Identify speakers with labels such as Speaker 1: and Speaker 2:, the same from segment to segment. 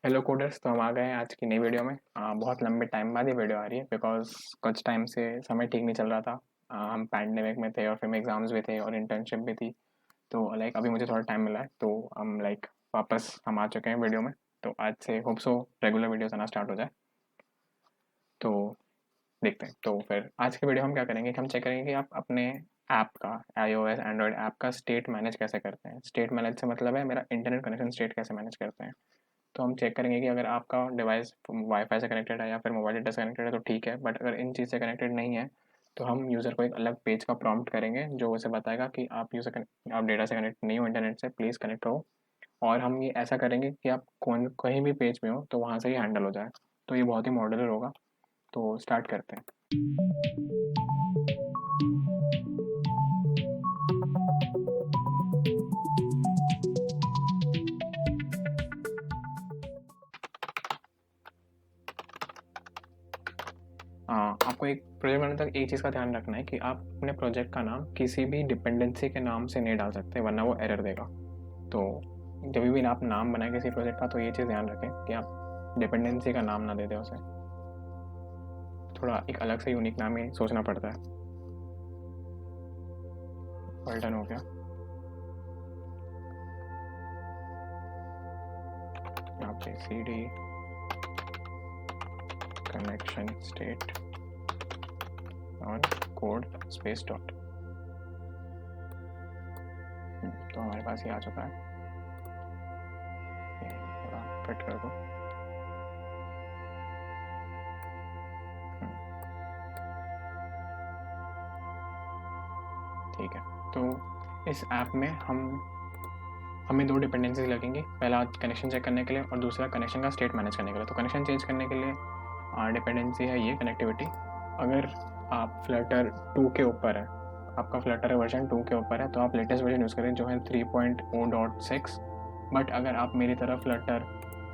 Speaker 1: Hello coders. तो हम आ गए हैं आज की नई वीडियो में। बहुत लंबे टाइम बाद ये वीडियो आ रही है बिकॉज कुछ टाइम से समय ठीक नहीं चल रहा था। हम पैंडेमिक में थे और फिर में एग्ज़ाम्स भी थे और इंटर्नशिप भी थी। तो लाइक अभी मुझे थोड़ा टाइम मिला है तो हम लाइक वापस हम आ चुके हैं वीडियो में। तो आज से होप सो रेगुलर वीडियोस आना स्टार्ट हो जाए। तो देखते हैं। तो फिर आज की वीडियो हम क्या करेंगे कि हम चेक करेंगे कि आप अपने ऐप का iOS एंड्रॉयड ऐप का स्टेट मैनेज कैसे करते हैं। स्टेट मैनेज से मतलब है मेरा इंटरनेट कनेक्शन स्टेट कैसे मैनेज करते हैं। तो हम चेक करेंगे कि अगर आपका डिवाइस वाईफाई से कनेक्टेड है या फिर मोबाइल डेटा से कनेक्टेड है तो ठीक है, बट अगर इन चीज़ से कनेक्टेड नहीं है तो हम यूज़र को एक अलग पेज का प्रॉम्प्ट करेंगे जो उसे बताएगा कि आप डेटा से कनेक्ट नहीं हो, इंटरनेट से प्लीज़ कनेक्ट हो। और हम ये ऐसा करेंगे कि आप कौन कहीं भी पेज में हो तो वहाँ से ही हैंडल हो जाए। तो ये बहुत ही मॉडुलर होगा। तो स्टार्ट करते हैं। आपको एक प्रोजेक्ट बनाने तक एक चीज़ का ध्यान रखना है कि आप अपने प्रोजेक्ट का नाम किसी भी डिपेंडेंसी के नाम से नहीं डाल सकते वरना वो एरर देगा। तो जब भी आप नाम बनाए किसी प्रोजेक्ट का तो ये चीज़ ध्यान रखें कि आप डिपेंडेंसी का नाम ना दे दें उसे। थोड़ा एक अलग से यूनिक नाम ही सोचना पड़ता है। वेल डन हो गया। यहाँ पे cd कनेक्शन स्टेट और कोड स्पेस डॉट। तो हमारे पास ये आ चुका है। थोड़ा कट कर दो। ठीक है। तो इस ऐप में हमें दो डिपेंडेंसीज लगेंगी। पहला कनेक्शन चेक करने के लिए और दूसरा कनेक्शन का स्टेट मैनेज करने के लिए। तो कनेक्शन चेंज करने के लिए डिपेंडेंसी है ये कनेक्टिविटी। अगर आप फ्लटर 2 के ऊपर है, आपका फ्लटर वर्जन 2 के ऊपर है तो आप लेटेस्ट वर्जन यूज़ करें जो है 3.0.6। बट अगर आप मेरी तरह फ्लटर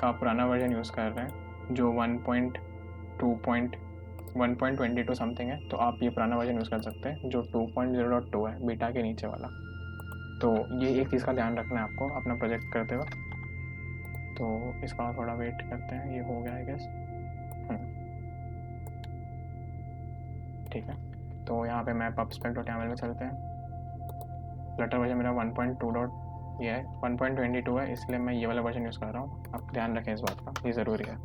Speaker 1: का पुराना वर्जन यूज़ कर रहे हैं जो 1.22 समथिंग है तो आप ये पुराना वर्जन यूज़ कर सकते हैं जो 2.0.2 है, बीटा के नीचे वाला। तो ये एक चीज़ का ध्यान रखना है आपको अपना प्रोजेक्ट करते वक्त। तो इसका थोड़ा वेट करते हैं। ये हो गया आई गेस। ठीक है। तो यहाँ पे मैं pubspec.yaml में चलते हैं। फ्लटर वर्जन मेरा 1.2 डॉट ये है 1.22 है, इसलिए मैं ये वाला वर्जन यूज़ कर रहा हूँ। आप ध्यान रखें इस बात का, ये ज़रूरी है।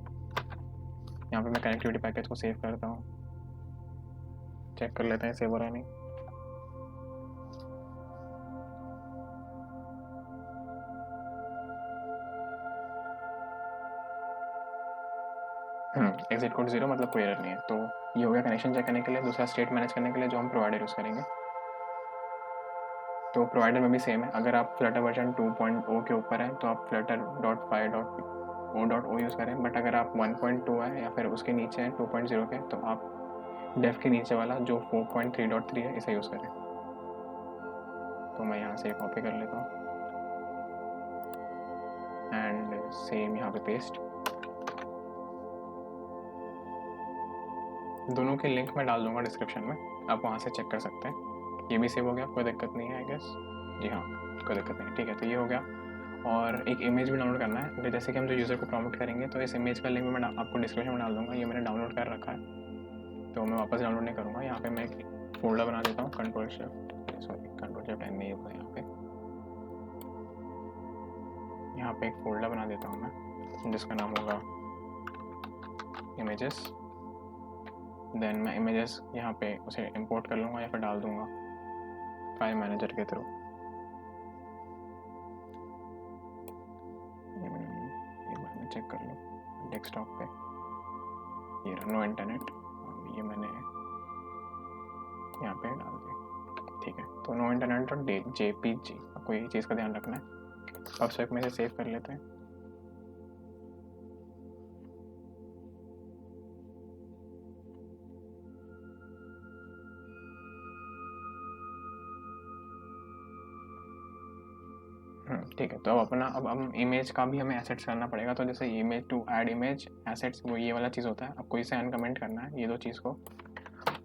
Speaker 1: यहाँ पे मैं कनेक्टिविटी पैकेज को सेव करता हूँ। चेक कर लेते हैं सेव हो रहा है नहीं। एग्जिट कोड 0 मतलब कोई एरर नहीं है। तो ये हो गया कनेक्शन चेक करने के लिए। दूसरा स्टेट मैनेज करने के लिए जो हम प्रोवाइडर यूज़ करेंगे। तो प्रोवाइडर में भी सेम है। अगर आप फ्लटर वर्जन 2.0 के ऊपर है तो आप flutter.5.o.o यूज़ करें। बट अगर आप 1.2 है या फिर उसके नीचे है 2.0 के तो आप डेफ के नीचे वाला जो 4.3.3 है इसे यूज़ करें। तो मैं यहाँ से कॉपी कर लेता हूँ एंड सेम यहाँ पे पेस्ट। दोनों के लिंक मैं डाल दूंगा डिस्क्रिप्शन में, आप वहाँ से चेक कर सकते हैं। ये भी सेव हो गया, कोई दिक्कत नहीं है आई गेस। जी हाँ, कोई दिक्कत नहीं। ठीक है, तो ये हो गया। और एक इमेज भी डाउनलोड करना है। जैसे कि हम जो यूज़र को प्रॉम्प्ट करेंगे तो इस इमेज का लिंक भी मैं आपको डिस्क्रिप्शन में डाल दूंगा। ये मैंने डाउनलोड कर रखा है तो मैं वापस डाउनलोड नहीं करूँगा। यहाँ पे मैं एक फोल्डर बना देता हूँ, कंट्रोल शिफ्ट एम नहीं होगा। यहाँ पे एक फोल्डर बना देता हूँ मैं जिसका नाम होगा इमेजेस। देन मैं इमेजेस यहाँ पे उसे इंपोर्ट कर लूँगा या फिर डाल दूँगा फाइल मैनेजर के थ्रू। एक बार मैं चेक कर लूँ डेस्कटॉप पे। ये रहा नो इंटरनेट, ये मैंने यहाँ पे डाल दिया। ठीक है, तो नो इंटरनेट और JPG। आपको ये चीज़ का ध्यान रखना है। अब स्वेप में से सेव कर लेते हैं। ठीक है। तो अब हम इमेज का भी हमें एसेट्स करना पड़ेगा। तो जैसे image to add image assets वो ये वाला चीज़ होता है। आपको इसे अनकमेंट करना है ये दो चीज़ को।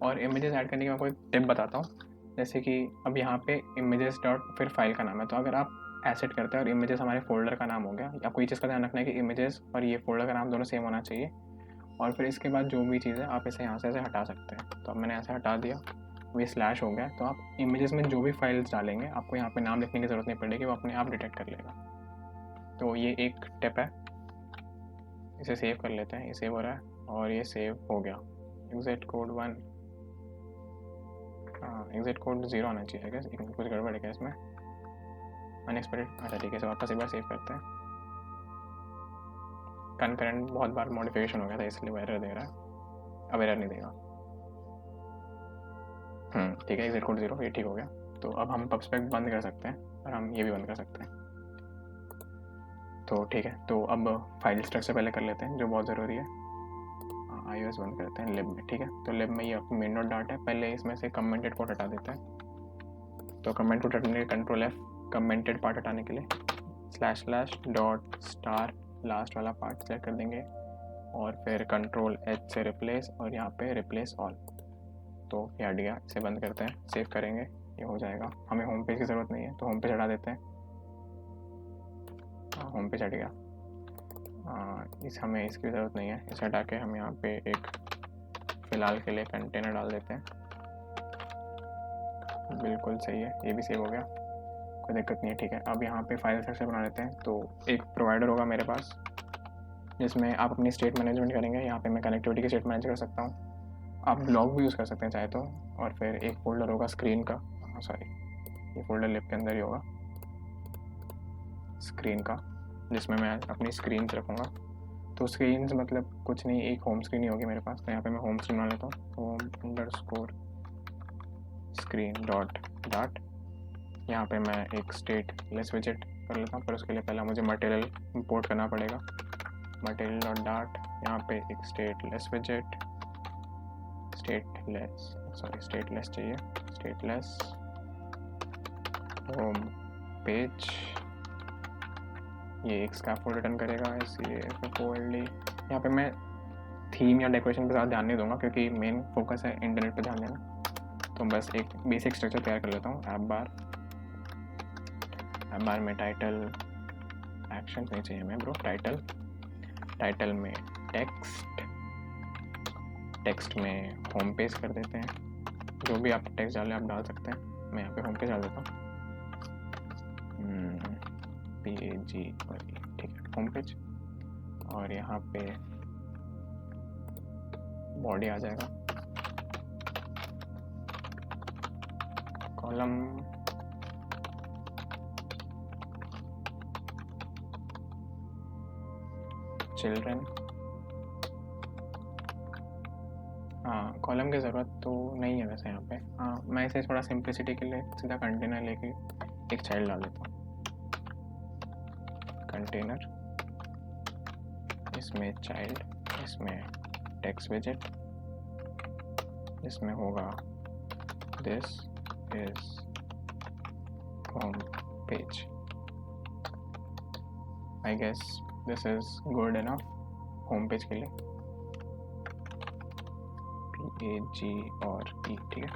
Speaker 1: और इमेजेस ऐड करने की मैं कोई टिप बताता हूँ। जैसे कि अब यहाँ पे इमेजेस डॉट फिर फाइल का नाम है। तो अगर आप एसेट करते हैं और इमेजेस हमारे फोल्डर का नाम हो गया। आपको ये चीज़ का ध्यान रखना है कि इमेजेस और ये फोल्डर का नाम दोनों सेम होना चाहिए। और फिर इसके बाद जो भी चीज़ है आप इसे यहाँ से ऐसे हटा सकते हैं। तो अब मैंने ऐसे हटा दिया, ये स्लैश हो गया। तो आप इमेजेस में जो भी फाइल्स डालेंगे आपको यहाँ पे नाम लिखने की ज़रूरत नहीं पड़ेगी, वो अपने आप डिटेक्ट कर लेगा। तो ये एक टिप है। इसे सेव कर लेते हैं, ये सेव हो रहा है और ये सेव हो गया। एग्जिट कोड 1, एग्जिट कोड 0 आना चाहिए क्या, कुछ गड़बड़ है क्या इसमें, अनएक्सपेक्टेड। अच्छा ठीक है, वापस एक बार सेव करते हैं। कनकरेंट बहुत बार मॉडिफिकेशन हो गया था इसलिए वो एरर दे रहा है, अब एरर नहीं देगा। ठीक है, एग्जिट कोड 0 ये ठीक हो गया। तो अब हम पबस्पेक बंद कर सकते हैं और हम ये भी बंद कर सकते हैं। तो ठीक है, तो अब फाइल स्ट्रक्चर पहले कर लेते हैं जो बहुत ज़रूरी है। iOS बंद करते हैं लिब में। ठीक है, तो लिब में ये अपनी मेन डॉट डाट है, पहले इसमें से कमेंटेड कोड हटा देते हैं। तो कमेंट कोड हटाने के कंट्रोल F, कमेंटेड पार्ट हटाने के लिए //डॉट लास्ट वाला पार्ट सेलेक्ट कर देंगे और फिर कंट्रोल H से रिप्लेस और यहाँ पे रिप्लेस ऑल। तो ये हट गया, इसे बंद करते हैं, सेव करेंगे, ये हो जाएगा। हमें होम पेज की ज़रूरत नहीं है तो होम पेज हटा देते हैं। होम पेज हट गया। हमें इसकी ज़रूरत नहीं है, इसे हटा के हम यहाँ पे एक फ़िलहाल के लिए कंटेनर डाल देते हैं। बिल्कुल सही है, ये भी सेव हो गया, कोई दिक्कत नहीं है। ठीक है, अब यहाँ पे फाइल स्ट्रक्चर बना लेते हैं। तो एक प्रोवाइडर होगा मेरे पास जिसमें आप अपनी स्टेट मैनेजमेंट करेंगे। यहाँ पे मैं कनेक्टिविटी की स्टेट मैनेज कर सकता हूँ, आप ब्लॉग भी यूज़ कर सकते हैं चाहे तो। और फिर एक फोल्डर होगा स्क्रीन का, सॉरी ये फोल्डर लिब के अंदर ही होगा स्क्रीन का, जिसमें मैं अपनी स्क्रीन रखूँगा। तो स्क्रीन मतलब कुछ नहीं, एक होम स्क्रीन ही होगी मेरे पास। तो यहाँ पे मैं होम स्क्रीन बना लेता हूँ, होम _screen डॉट डाट। यहाँ पे मैं एक स्टेटलेस विजेट कर लेता हूँ, पर उसके लिए पहले मुझे मटेरियल इंपोर्ट करना पड़ेगा। मटेरियल डॉट डाट, यहाँ पे एक स्टेटलेस विजेट, स्टेटलेस चाहिए, स्टेटलेस होम पेज। ये एक स्कैफोल्ड रिटर्न करेगा SCAFOLD। यहाँ पे मैं थीम या डेकोरेशन पे ज़्यादा ध्यान नहीं दूंगा क्योंकि मेन फोकस है इंटरनेट पे ध्यान देना। तो बस एक बेसिक स्ट्रक्चर तैयार कर लेता हूँ। ऐप बार में टाइटल, एक्शन नहीं चाहिए हमें ब्रो, टाइटल में टेक्स्ट में होम पेज कर देते हैं। जो भी आप टेक्स्ट डालें आप डाल सकते हैं, मैं यहाँ पे होम पेज डाल देता हूँ, PAG और ठीक है होम पेज। और यहाँ पे बॉडी आ जाएगा, कॉलम चिल्ड्रन। कॉलम की ज़रूरत तो नहीं है वैसे यहाँ पे। मैं इसे थोड़ा सिंप्लिसिटी के लिए सीधा कंटेनर लेके एक चाइल्ड डाल देता हूँ। कंटेनर, इसमें चाइल्ड, इसमें टेक्स्ट विजेट, इसमें होगा this is home page. I guess this is good enough home page के लिए, PAG और E। ठीक है,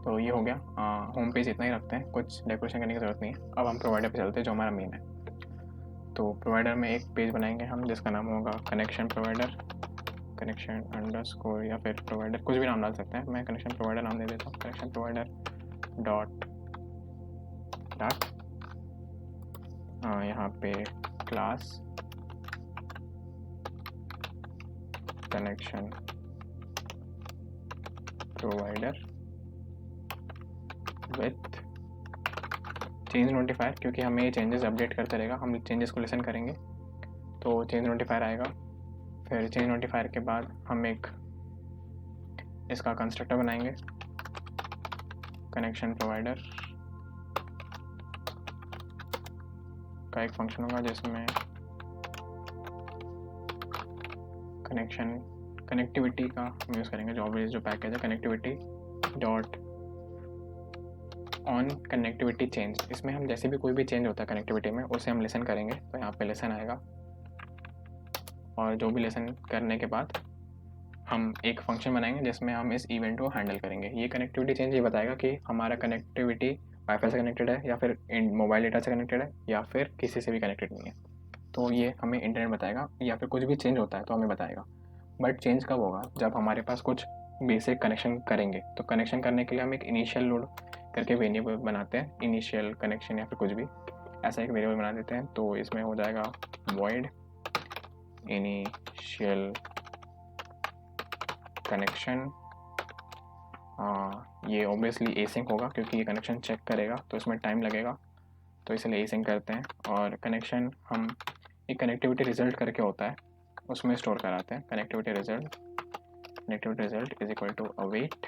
Speaker 1: तो ये हो गया। होम पेज इतना ही रखते हैं, कुछ डेकोरेशन करने की ज़रूरत नहीं है। अब हम प्रोवाइडर पे चलते हैं जो हमारा मेन है। तो प्रोवाइडर में एक पेज बनाएंगे हम जिसका नाम होगा कनेक्शन प्रोवाइडर, कनेक्शन अंडरस्कोर या फिर प्रोवाइडर, कुछ भी नाम डाल सकते हैं। मैं कनेक्शन प्रोवाइडर नाम दे देता हूँ, कनेक्शन प्रोवाइडर डॉट डाट। यहाँ पे class connection provider with change notifier, क्योंकि हमें ये चेंजेस अपडेट करते रहेगा, हम चेंजेस को लिसन करेंगे तो चेंज नोटिफायर आएगा। फिर चेंज नोटिफायर के बाद हम एक इसका कंस्ट्रक्टर बनाएंगे, कनेक्शन प्रोवाइडर का एक फंक्शन होगा जिसमें कनेक्टिविटी का हम यूज़ करेंगे, जो पैकेज है connectivity dot on connectivity change. इसमें हम जैसे भी कोई भी चेंज होता है कनेक्टिविटी में उसे हम लिसन करेंगे। तो यहाँ पे लिसन आएगा और जो भी लिसन करने के बाद हम एक फंक्शन बनाएंगे जिसमें हम इस इवेंट को हैंडल करेंगे। ये कनेक्टिविटी चेंज ये बताएगा कि हमारा कनेक्टिविटी वाईफाई से कनेक्टेड है या फिर मोबाइल डेटा से कनेक्टेड है या फिर किसी से भी कनेक्टेड नहीं है। तो ये हमें इंटरनेट बताएगा, या फिर कुछ भी चेंज होता है तो हमें बताएगा। बट चेंज कब होगा, जब हमारे पास कुछ बेसिक कनेक्शन करेंगे। तो कनेक्शन करने के लिए हम एक इनिशियल लोड करके वेरिएबल बनाते हैं, इनिशियल कनेक्शन या फिर कुछ भी ऐसा एक वेरिएबल बना देते हैं। तो इसमें हो जाएगा void इनिशियल कनेक्शन। ये ऑब्वियसली एसिंक होगा क्योंकि ये कनेक्शन चेक करेगा तो इसमें टाइम लगेगा, तो इसलिए एसिंक करते हैं। और कनेक्शन हम एक कनेक्टिविटी रिजल्ट करके होता है उसमें स्टोर कराते हैं। Connectivity result is equal to await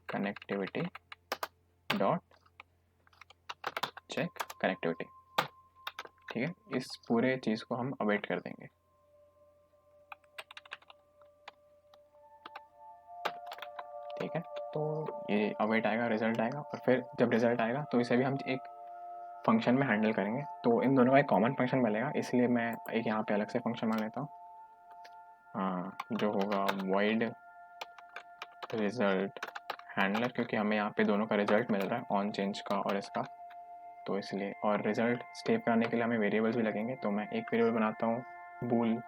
Speaker 1: connectivity dot check connectivity. ठीक है, इस पूरे चीज़ को हम अवेट कर देंगे। ठीक है, तो ये अवेट आएगा, रिजल्ट आएगा, और फिर जब रिजल्ट आएगा तो इसे भी हम एक फंक्शन में हैंडल करेंगे। तो इन दोनों का एक कॉमन फंक्शन मिलेगा, इसलिए मैं एक यहाँ पे अलग से फंक्शन मान लेता हूँ, जो होगा void रिजल्ट हैंडलर, क्योंकि हमें यहाँ पे दोनों का रिजल्ट मिल रहा है, ऑन चेंज का और इसका, तो इसलिए। और रिजल्ट स्टेप कराने के लिए हमें वेरिएबल्स भी लगेंगे, तो मैं एक वेरिएबल बनाता हूँ बूल।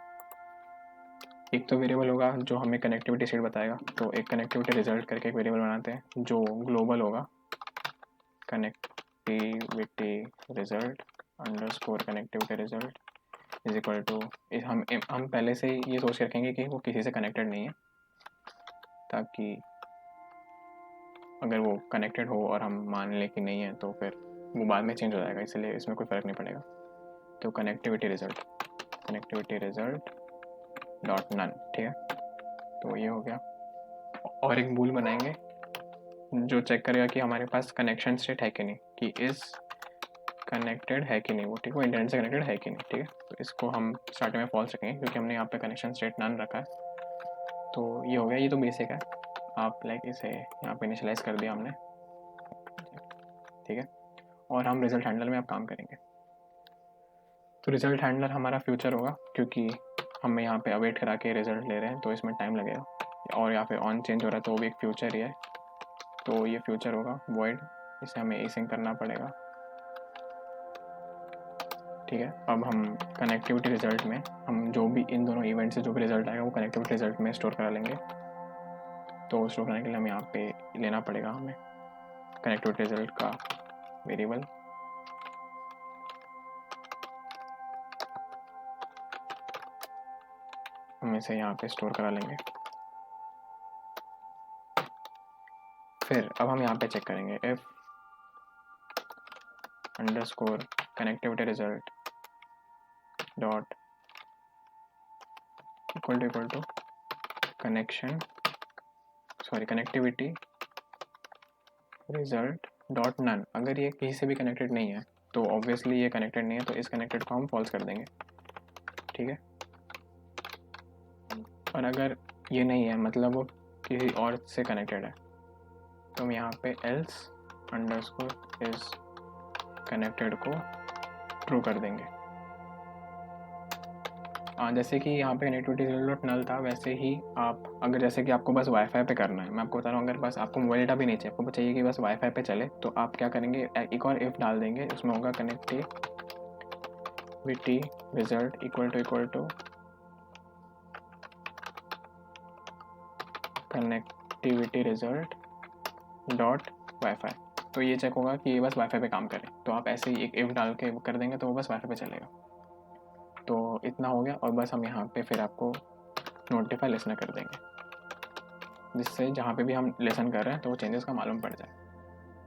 Speaker 1: एक तो वेरिएबल होगा जो हमें कनेक्टिविटी स्टेट बताएगा, तो एक कनेक्टिविटी रिजल्ट करके एक वेरिएबल बनाते हैं जो ग्लोबल होगा, connectivity result underscore connectivity result is equal to, हम पहले से ये सोच के रखेंगे कि वो किसी से कनेक्टेड नहीं है, ताकि अगर वो कनेक्टेड हो और हम मान लें कि नहीं है तो फिर वो बाद में चेंज हो जाएगा, इसलिए इसमें कोई फ़र्क नहीं पड़ेगा। तो कनेक्टिविटी रिजल्ट डॉट नन। ठीक है, तो ये हो गया। और एक बूल बनाएंगे जो चेक करेगा कि हमारे पास कनेक्शन स्टेट है कि नहीं, कि इस कनेक्टेड है कि नहीं वो, ठीक है, वो इंटरनेट से कनेक्टेड है कि नहीं। ठीक है, तो इसको हम स्टार्टिंग में फॉल्स रखेंगे क्योंकि हमने यहाँ पे कनेक्शन स्टेट नन रखा है। तो ये हो गया, ये तो बेसिक है। आप लाइक इसे यहाँ पे इनिशियलाइज कर दिया हमने। ठीक है, और हम रिजल्ट हैंडलर में अब काम करेंगे। तो रिजल्ट हैंडलर हमारा फ्यूचर होगा, क्योंकि हम यहाँ पे अवेट करा के रिजल्ट ले रहे हैं तो इसमें टाइम लगेगा, और या फिर ऑन चेंज हो रहा है तो वो भी एक फ्यूचर ही है, तो ये फ्यूचर होगा void, इसे हमें एसिंक करना पड़ेगा। ठीक है, अब हम कनेक्टिविटी रिजल्ट में हम जो भी इन दोनों इवेंट से जो भी रिजल्ट आएगा वो कनेक्टिविटी रिजल्ट में स्टोर करा लेंगे। तो स्टोर करने के लिए हमें यहाँ पे लेना पड़ेगा हमें कनेक्टिविटी रिजल्ट का वेरिएबल, हम इसे यहाँ पे स्टोर करा लेंगे। फिर अब हम यहाँ पे चेक करेंगे if underscore connectivity result dot equal to connectivity result dot none. अगर ये किसी से भी कनेक्टेड नहीं है तो ऑब्वियसली ये कनेक्टेड नहीं है, तो इस कनेक्टेड को हम फॉल्स कर देंगे। ठीक है, और अगर ये नहीं है मतलब वो किसी और से कनेक्टेड है, तो हम यहाँ पे एल्स अंडरस्कोर इस कनेक्टेड को ट्रू कर देंगे। जैसे कि यहाँ पे कनेक्टिविटी रिजल्ट नल था, वैसे ही आप अगर जैसे कि आपको बस वाईफाई पे करना है, मैं आपको बता रहा हूँ, अगर बस आपको मोबाइल डेटा भी नहीं चाहिए, आपको चाहिए कि बस वाईफाई पे चले, तो आप क्या करेंगे, एक और इफ डाल देंगे, उसमें होगा connectivity result equal to connectivity result dot wifi. तो ये चेक होगा कि ये बस वाईफाई पे काम करे, तो आप ऐसे ही एक इफ डाल के कर देंगे तो वो बस वाईफाई पे चलेगा। तो इतना हो गया, और बस हम यहाँ पे फिर आपको नोटिफाई लिसनर कर देंगे, जिससे जहाँ पे भी हम लेसन कर रहे हैं तो वो चेंजेस का मालूम पड़ जाए।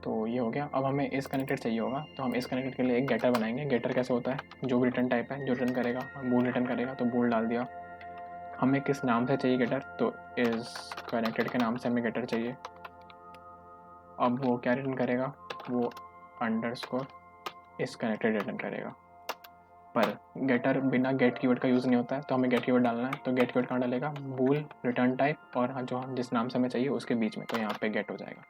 Speaker 1: तो ये हो गया। अब हमें इस कनेक्टेड चाहिए होगा, तो हम इस कनेक्टेड के लिए एक गेटर बनाएंगे। गेटर कैसे होता है, जो भी रिटर्न टाइप है, जो रिटर्न करेगा, बूल रिटर्न करेगा, तो बूल डाल दिया। हमें किस नाम से चाहिए गेटर, तो इस कनेक्टेड के नाम से हमें गेटर चाहिए। अब वो क्या रिटर्न करेगा, वो अंडरस्कोर इस कनेक्टेड रिटर्न करेगा, पर गेटर बिना गेट कीवर्ड का यूज़ नहीं होता है, तो हमें गेट कीवर्ड डालना है। तो गेट कीवर्ड कहाँ डालेगा, बूल रिटर्न टाइप और जो जिस नाम से हमें चाहिए उसके बीच में, तो यहाँ पे गेट हो जाएगा।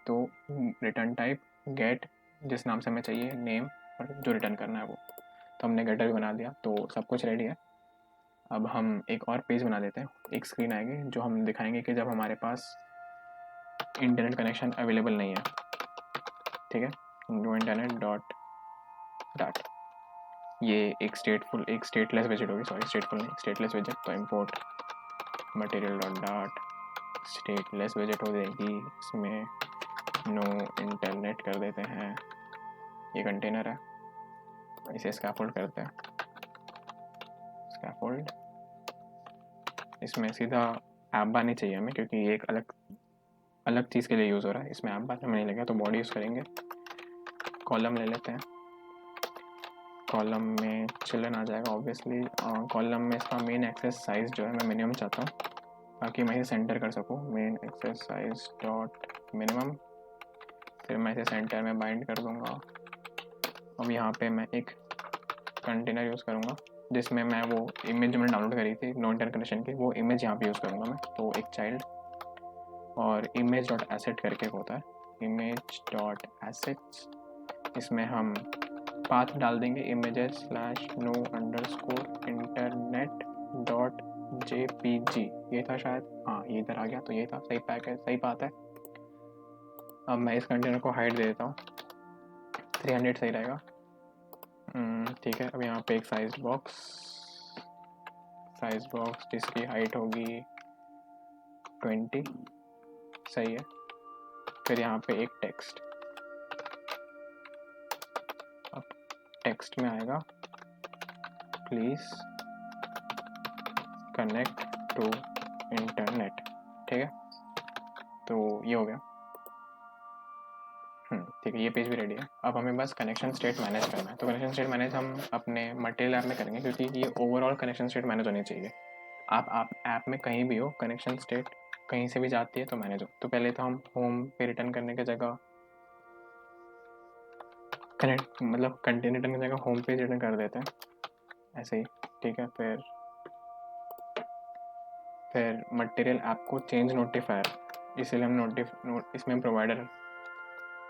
Speaker 1: तो रिटर्न टाइप गेट, जिस नाम से हमें चाहिए, नेम और जो रिटर्न करना है वो। तो हमने गेटर भी बना दिया, तो सब कुछ रेडी है। अब हम एक और पेज बना देते हैं, एक स्क्रीन आएगी जो हम दिखाएंगे कि जब हमारे पास इंटरनेट कनेक्शन अवेलेबल नहीं है, ठीक है। नो इंटरनेट डॉट डाट, ये एक स्टेटलेस विजेट होगी, सॉरी स्टेटफुल नहीं, स्टेटलेस विजेट। तो import material dot dot stateless विजेट हो जाएगी, इसमें नो इंटरनेट कर देते हैं, ये कंटेनर है, इसे स्कैफोल्ड करते हैं, स्कैफोल्ड। इसमें सीधा ऐप बार नहीं चाहिए हमें, क्योंकि ये एक अलग चीज़ के लिए यूज़ हो रहा है, इसमें ऐप बार हमें नहीं लगेगा, तो बॉडी यूज़ करेंगे। कॉलम ले लेते हैं, कॉलम में चिल्ड्रन आ जाएगा ऑब्वियसली। कॉलम में इसका मेन एक्सेस साइज़ जो है मैं मिनिमम चाहता हूँ, ताकि मैं इसे सेंटर कर सकूँ। Main axis size dot minimum, फिर मैं इसे सेंटर में बाइंड कर दूँगा। अब यहाँ पे मैं एक कंटेनर यूज़ करूँगा, जिसमें मैं वो इमेज जो मैंने डाउनलोड करी थी नो इंटरनेट कनेक्शन की, वो इमेज यहाँ पे यूज़ करूँगा मैं। तो एक चाइल्ड और इमेज डॉट एसेट करके होता है, इमेज डॉट एसेट्स, इसमें हम पाथ डाल देंगे images slash no underscore internet dot JPG, ये था शायद, हाँ ये इधर आ गया, तो ये था, सही पैक है, सही बात है। अब मैं इस कंटेनर को हाइट दे देता हूँ, 300 सही रहेगा, ठीक है। अब यहाँ पे एक साइज बॉक्स जिसकी हाइट होगी 20, सही है। फिर यहाँ पे एक टेक्स्ट, अब टेक्स्ट में आएगा प्लीज कनेक्ट टू इंटरनेट, ठीक है। तो ये हो गया, ठीक है, ये पेज भी रेडी है। अब हमें बस कनेक्शन स्टेट मैनेज करना है। तो कनेक्शन स्टेट मैनेज हम अपने मटेरियल ऐप में करेंगे, क्योंकि ये ओवरऑल कनेक्शन स्टेट मैनेज होनी चाहिए। आप ऐप में कहीं भी हो, कनेक्शन स्टेट कहीं से भी जाती है तो मैनेज हो। तो पहले तो हम होम पे रिटर्न करने की जगह कंटेनर रिटर्न की जगह होम पेज रिटर्न कर देते हैं, ऐसे ही, ठीक है। फिर मटेरियल ऐप को चेंज नोटिफायर, इसलिए हम इसमें प्रोवाइडर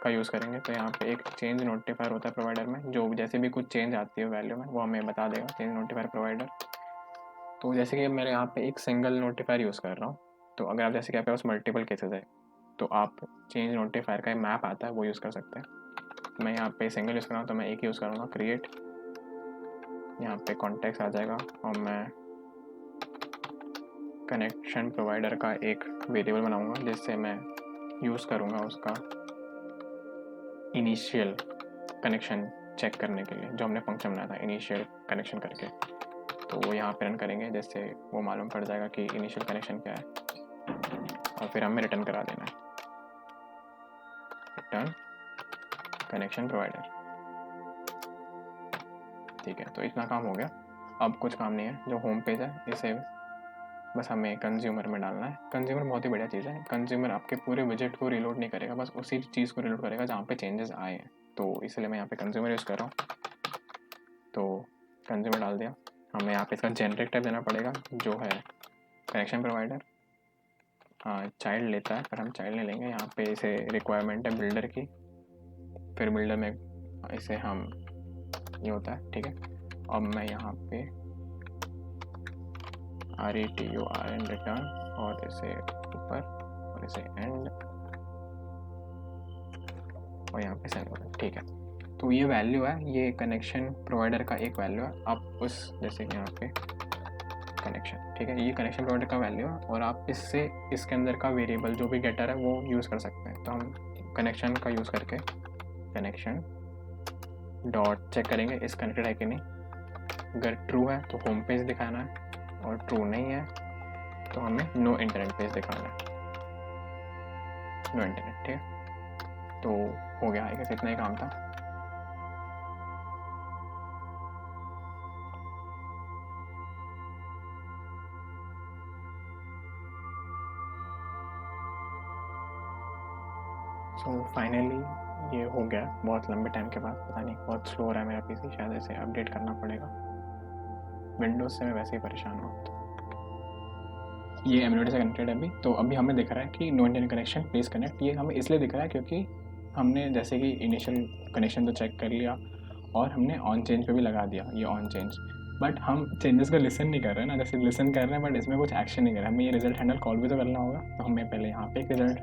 Speaker 1: का यूज़ करेंगे। तो यहाँ पे एक चेंज नोटिफायर होता है प्रोवाइडर में, जो जैसे भी कुछ चेंज आती है वैल्यू में वो हमें बता देगा, चेंज नोटिफायर प्रोवाइडर। तो जैसे कि मेरे यहाँ पे एक सिंगल नोटिफायर यूज़ कर रहा हूँ, तो अगर आप जैसे कि आपके पास मल्टीपल केसेस है तो आप चेंज नोटिफायर का मैप आता है वो यूज़ कर सकते हैं। मैं यहाँ पे सिंगल यूज़ कर रहा हूँ तो मैं एक यूज़ करूँगा, क्रिएट, यहाँ पे कॉन्टेक्स्ट आ जाएगा और मैं कनेक्शन प्रोवाइडर का एक वेरिएबल बनाऊँगा, जिससे मैं यूज़ करूँगा उसका इनिशियल कनेक्शन चेक करने के लिए, जो हमने फंक्शन बनाया था इनिशियल कनेक्शन करके। तो वो यहाँ पे रन करेंगे, जिससे वो मालूम पड़ जाएगा कि इनिशियल कनेक्शन क्या है, और फिर हमें रिटर्न करा देना है, रिटर्न कनेक्शन प्रोवाइडर, ठीक है। तो इतना काम हो गया। अब कुछ काम नहीं है, जो होम पेज है इसे बस हमें कंज्यूमर में डालना है। कंज्यूमर बहुत ही बढ़िया चीज़ है, कंज्यूमर आपके पूरे विजेट को रिलोड नहीं करेगा, बस उसी चीज़ को रिलोड करेगा जहाँ पे चेंजेस आए हैं। तो इसलिए मैं यहाँ पे कंज्यूमर यूज़ कर रहा हूँ, तो कंज्यूमर डाल दिया। हमें यहाँ पे इसका जेनरिक टाइप देना पड़ेगा, जो है कनेक्शन प्रोवाइडर। हाँ चाइल्ड लेता है, पर हम चाइल्ड नहीं लेंगे, यहाँ पे इसे रिक्वायरमेंट है बिल्डर की, फिर बिल्डर में इसे हम ये होता है, ठीक है। अब मैं यहाँ पे RETURN रिटर्न और इसे ऊपर और इसे एंड और यहाँ पे सेंड होगा, ठीक है। तो ये वैल्यू है, ये कनेक्शन प्रोवाइडर का एक वैल्यू है। आप उस जैसे कि यहाँ पे कनेक्शन, ठीक है, ये कनेक्शन प्रोवाइडर का वैल्यू है, और आप इससे इसके अंदर का वेरिएबल जो भी गेटर है वो यूज़ कर सकते हैं। तो हम कनेक्शन का यूज़ करके कनेक्शन डॉट चेक करेंगे इस कनेक्टेड है कि नहीं। अगर ट्रू है तो होम पेज दिखाना है, और ट्रू नहीं है तो हमें नो इंटरनेट पेज दिखाना है, नो इंटरनेट, ठीक है। तो हो गया है, इतना ही काम था। सो फाइनली ये हो गया बहुत लंबे टाइम के बाद। पता नहीं बहुत स्लो हो रहा है मेरा पीसी, शायद इसे अपडेट करना पड़ेगा। विंडोज़ से मैं वैसे ही परेशान हूँ। तो ये एमुलेटर से कनेक्टेड है अभी, तो अभी हमें दिख रहा है कि no internet connection please connect. ये हमें इसलिए दिख रहा है क्योंकि हमने जैसे कि इनिशियल कनेक्शन तो चेक कर लिया, और हमने ऑन चेंज पे भी लगा दिया ये ऑन चेंज। बट हम चेंजेस को लिसन नहीं कर रहे हैं ना, जैसे लिसन कर रहे हैं बट इसमें कुछ एक्शन नहीं कर रहे हैं। हमें ये रिजल्ट हैंडलर कॉल भी तो करना होगा, तो हमें पहले यहाँ पे एक रिजल्ट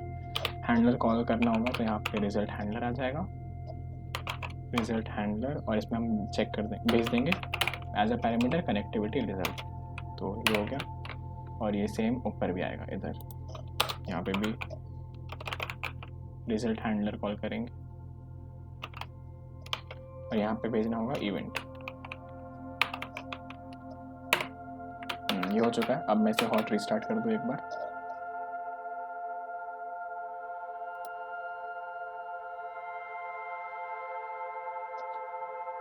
Speaker 1: हैंडलर कॉल करना होगा। तो यहाँ पे रिजल्ट हैंडलर आ जाएगा, रिजल्ट हैंडलर, और इसमें हम चेक कर दें, भेज देंगे as a parameter connectivity result. तो ये हो गया, और ये सेम ऊपर भी आएगा इधर, यहाँ पे भी रिजल्ट हैंडलर कॉल करेंगे और यहाँ पे भेजना होगा इवेंट। ये हो चुका है। अब मैं इसे हॉट रीस्टार्ट कर दूँ एक बार।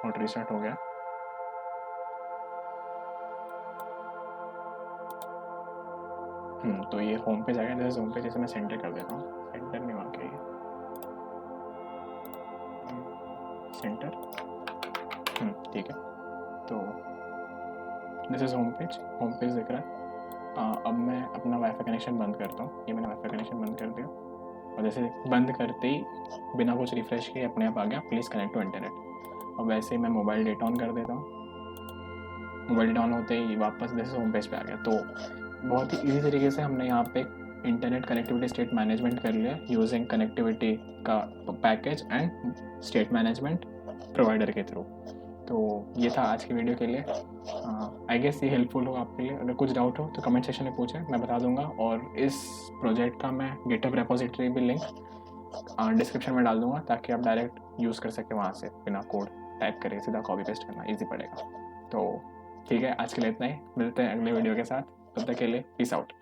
Speaker 1: हॉट रीस्टार्ट हो गया। तो ये होम पे जाएगा। जैसे होम पे जैसे मैं सेंटर कर देता हूँ, सेंटर नहीं वहाँ के सेंटर, ठीक है। तो दिस इज होम पेज दिख रहा है। अब मैं अपना वाईफाई कनेक्शन बंद करता हूँ। ये मैंने वाईफाई कनेक्शन बंद कर दिया, और जैसे बंद करते ही बिना कुछ रिफ्रेश किए अपने आप आ गया प्लीज़ कनेक्ट टू इंटरनेट। और वैसे ही मैं मोबाइल डेटा ऑन कर देता हूँ। मोबाइल डेटा ऑन होते ही वापस जैसे होम पेज पे आ गया। तो बहुत ही ईजी तरीके से हमने यहाँ पे इंटरनेट कनेक्टिविटी स्टेट मैनेजमेंट कर लिया यूजिंग कनेक्टिविटी का package and state management provider के थ्रू। तो ये था आज की वीडियो के लिए। आई गेस ये हेल्पफुल हो आपके लिए। अगर कुछ डाउट हो तो कमेंट सेक्शन में पूछें, मैं बता दूंगा। और इस प्रोजेक्ट का मैं गिटहब रेपोजिटरी भी लिंक डिस्क्रिप्शन में डाल दूंगा, ताकि आप डायरेक्ट यूज़ कर सकें वहाँ से, बिना कोड टाइप करें, सीधा कॉपी पेस्ट करना ईजी पड़ेगा। तो ठीक है, आज के लिए इतना ही। मिलते हैं अगले वीडियो के साथ, तब तक के लिए पीस आउट।